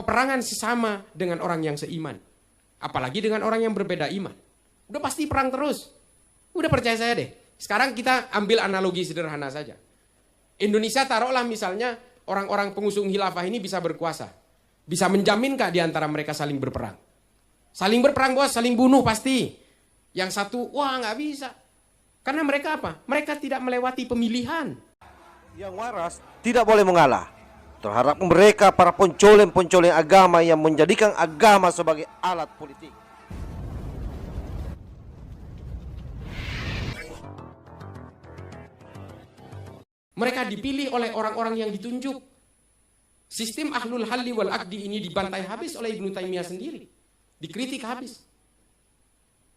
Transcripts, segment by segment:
peperangan sesama dengan orang yang seiman. Apalagi dengan orang yang berbeda iman. Udah pasti perang terus. Udah percaya saya deh. Sekarang kita ambil analogi sederhana saja. Indonesia taruhlah misalnya orang-orang pengusung khilafah ini bisa berkuasa. Bisa menjaminkah di antara mereka saling berperang? Saling berperang bos, saling bunuh pasti. Yang satu, wah nggak bisa. Karena mereka apa? Mereka tidak melewati pemilihan. Yang waras tidak boleh mengalah terhadap mereka para pencoleng-pencoleng agama yang menjadikan agama sebagai alat politik. Mereka dipilih oleh orang-orang yang ditunjuk. Sistem ahlul halli wal aqdi ini dibantai habis oleh Ibnu Taimiyah sendiri. Dikritik habis.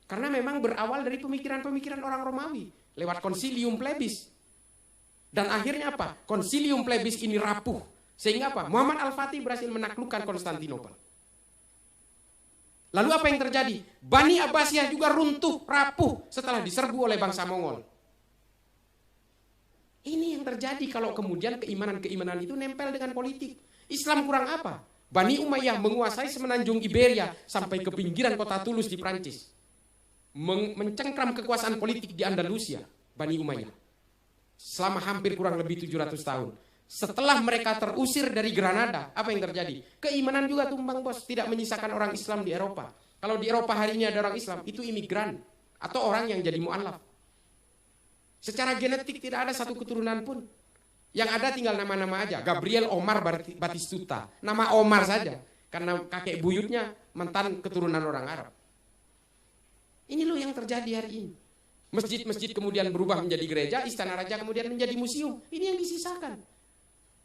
Karena memang berawal dari pemikiran-pemikiran orang Romawi. Lewat konsilium plebis. Dan akhirnya apa? Konsilium plebis ini rapuh. Sehingga apa? Muhammad Al-Fatih berhasil menaklukkan Konstantinopel. Lalu apa yang terjadi? Bani Abbasiyah juga runtuh, rapuh setelah diserbu oleh bangsa Mongol. Ini yang terjadi kalau kemudian keimanan-keimanan itu nempel dengan politik. Islam kurang apa? Bani Umayyah menguasai semenanjung Iberia sampai ke pinggiran kota Toulouse di Prancis. Mencengkram kekuasaan politik di Andalusia, Bani Umayyah. Selama hampir kurang lebih 700 tahun. Setelah mereka terusir dari Granada, apa yang terjadi? Keimanan juga tumbang bos, tidak menyisakan orang Islam di Eropa. Kalau di Eropa hari ini ada orang Islam, itu imigran atau orang yang jadi mu'alaf. Secara genetik tidak ada satu keturunan pun. Yang ada tinggal nama-nama aja. Gabriel Omar Batistuta. Nama Omar saja. Karena kakek buyutnya mantan keturunan orang Arab. Ini loh yang terjadi hari ini. Masjid-masjid kemudian berubah menjadi gereja, istana raja kemudian menjadi museum. Ini yang disisakan.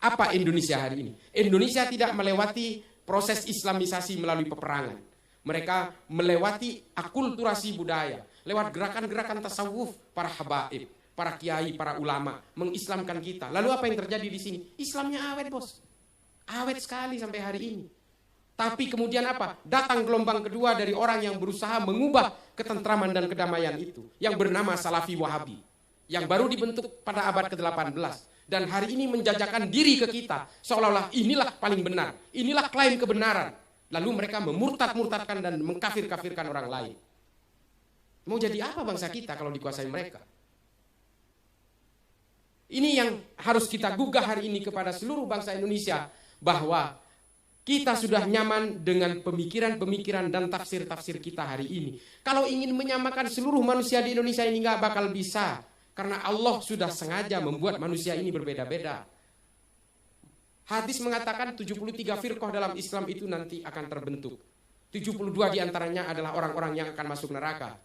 Apa Indonesia hari ini? Indonesia tidak melewati proses islamisasi melalui peperangan. Mereka melewati akulturasi budaya. Lewat gerakan-gerakan tasawuf para habaib, para kiai, para ulama. Mengislamkan kita. Lalu apa yang terjadi di sini? Islamnya awet bos. Awet sekali sampai hari ini. Tapi kemudian apa? Datang gelombang kedua dari orang yang berusaha mengubah ketentraman dan kedamaian itu. Yang bernama Salafi Wahabi. Yang baru dibentuk pada abad ke-18. Dan hari ini menjajakan diri ke kita. Seolah-olah inilah paling benar. Inilah klaim kebenaran. Lalu mereka memurtad-murtadkan dan mengkafir-kafirkan orang lain. Mau jadi apa bangsa kita kalau dikuasai mereka? Ini yang harus kita gugah hari ini kepada seluruh bangsa Indonesia. Bahwa kita sudah nyaman dengan pemikiran-pemikiran dan tafsir-tafsir kita hari ini. Kalau ingin menyamakan seluruh manusia di Indonesia ini nggak bakal bisa. Karena Allah sudah sengaja membuat manusia ini berbeda-beda. Hadis mengatakan 73 firqah dalam Islam itu nanti akan terbentuk. 72 diantaranya adalah orang-orang yang akan masuk neraka.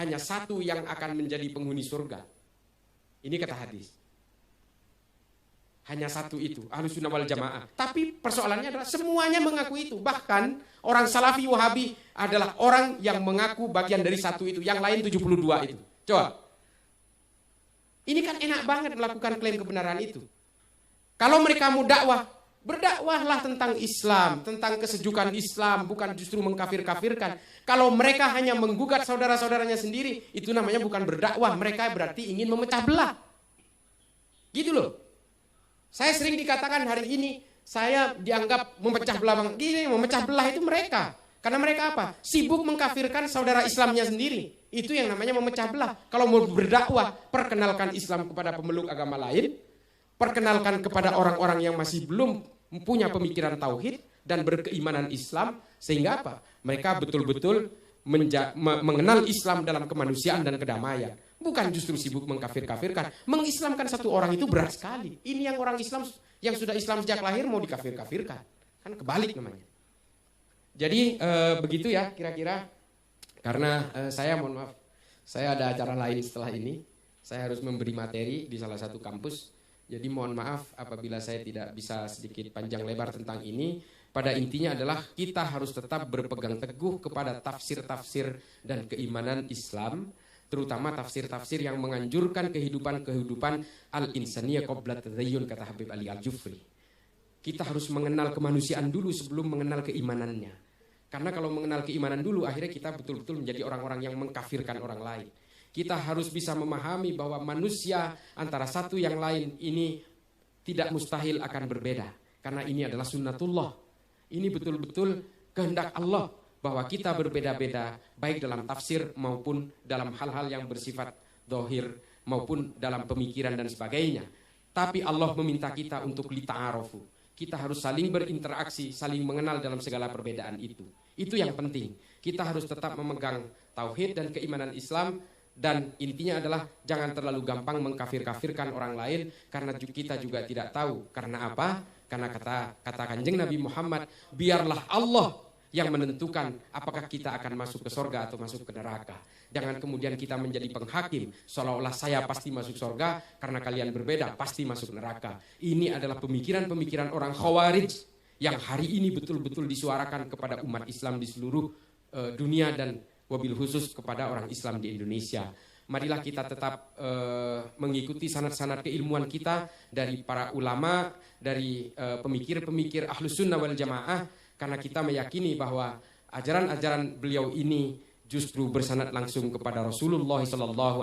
Hanya satu yang akan menjadi penghuni surga. Ini kata hadis. Hanya satu itu, Ahlussunnah wal Jamaah. Tapi persoalannya adalah semuanya mengaku itu. Bahkan orang Salafi Wahabi adalah orang yang mengaku bagian dari satu itu. Yang lain 72 itu. Coba. Ini kan enak banget melakukan klaim kebenaran itu. Kalau mereka mau dakwah, berdakwahlah tentang Islam, tentang kesejukan Islam, bukan justru mengkafir-kafirkan. Kalau mereka hanya menggugat saudara-saudaranya sendiri, itu namanya bukan berdakwah. Mereka berarti ingin memecah belah. Gitu loh. Saya sering dikatakan hari ini, saya dianggap memecah belah. Gini, memecah belah itu mereka. Karena mereka apa? Sibuk mengkafirkan saudara Islamnya sendiri. Itu yang namanya memecah belah. Kalau mau berdakwah, perkenalkan Islam kepada pemeluk agama lain. Perkenalkan kepada orang-orang yang masih belum punya pemikiran tauhid dan berkeimanan Islam. Sehingga apa? Mereka betul-betul mengenal Islam dalam kemanusiaan dan kedamaian. Bukan justru sibuk mengkafir-kafirkan. Mengislamkan satu orang itu berat sekali. Ini yang orang Islam yang sudah Islam sejak lahir mau dikafir-kafirkan. Kan kebalik namanya. Jadi begitu ya kira-kira. Karena saya mohon maaf, saya ada acara lain setelah ini. Saya harus memberi materi di salah satu kampus. Jadi mohon maaf apabila saya tidak bisa sedikit panjang lebar tentang ini. Pada intinya adalah kita harus tetap berpegang teguh kepada tafsir-tafsir dan keimanan Islam. Terutama tafsir-tafsir yang menganjurkan kehidupan-kehidupan al-insaniyah qabla tadayyun, kata Habib Ali Al-Jufri. Kita harus mengenal kemanusiaan dulu sebelum mengenal keimanannya. Karena kalau mengenal keimanan dulu, akhirnya kita betul-betul menjadi orang-orang yang mengkafirkan orang lain. Kita harus bisa memahami bahwa manusia antara satu yang lain ini tidak mustahil akan berbeda. Karena ini adalah sunnatullah. Ini betul-betul kehendak Allah bahwa kita berbeda-beda baik dalam tafsir maupun dalam hal-hal yang bersifat zahir maupun dalam pemikiran dan sebagainya. Tapi Allah meminta kita untuk lita'arofu. Kita harus saling berinteraksi, saling mengenal dalam segala perbedaan itu. Itu yang penting. Kita harus tetap memegang tauhid dan keimanan Islam. Dan intinya adalah jangan terlalu gampang mengkafir-kafirkan orang lain, karena kita juga tidak tahu. Karena apa? Karena kata Kanjeng Nabi Muhammad, biarlah Allah yang menentukan apakah kita akan masuk ke surga atau masuk ke neraka. Jangan kemudian kita menjadi penghakim seolah-olah saya pasti masuk surga karena kalian berbeda pasti masuk neraka. Ini adalah pemikiran-pemikiran orang Khawarij yang hari ini betul-betul disuarakan kepada umat Islam di seluruh dunia dan wabil khusus kepada orang Islam di Indonesia. Marilah kita tetap mengikuti sanad-sanad keilmuan kita dari para ulama, dari pemikir-pemikir Ahlus Sunnah wal Jamaah, karena kita meyakini bahwa ajaran-ajaran beliau ini justru bersanad langsung kepada Rasulullah SAW.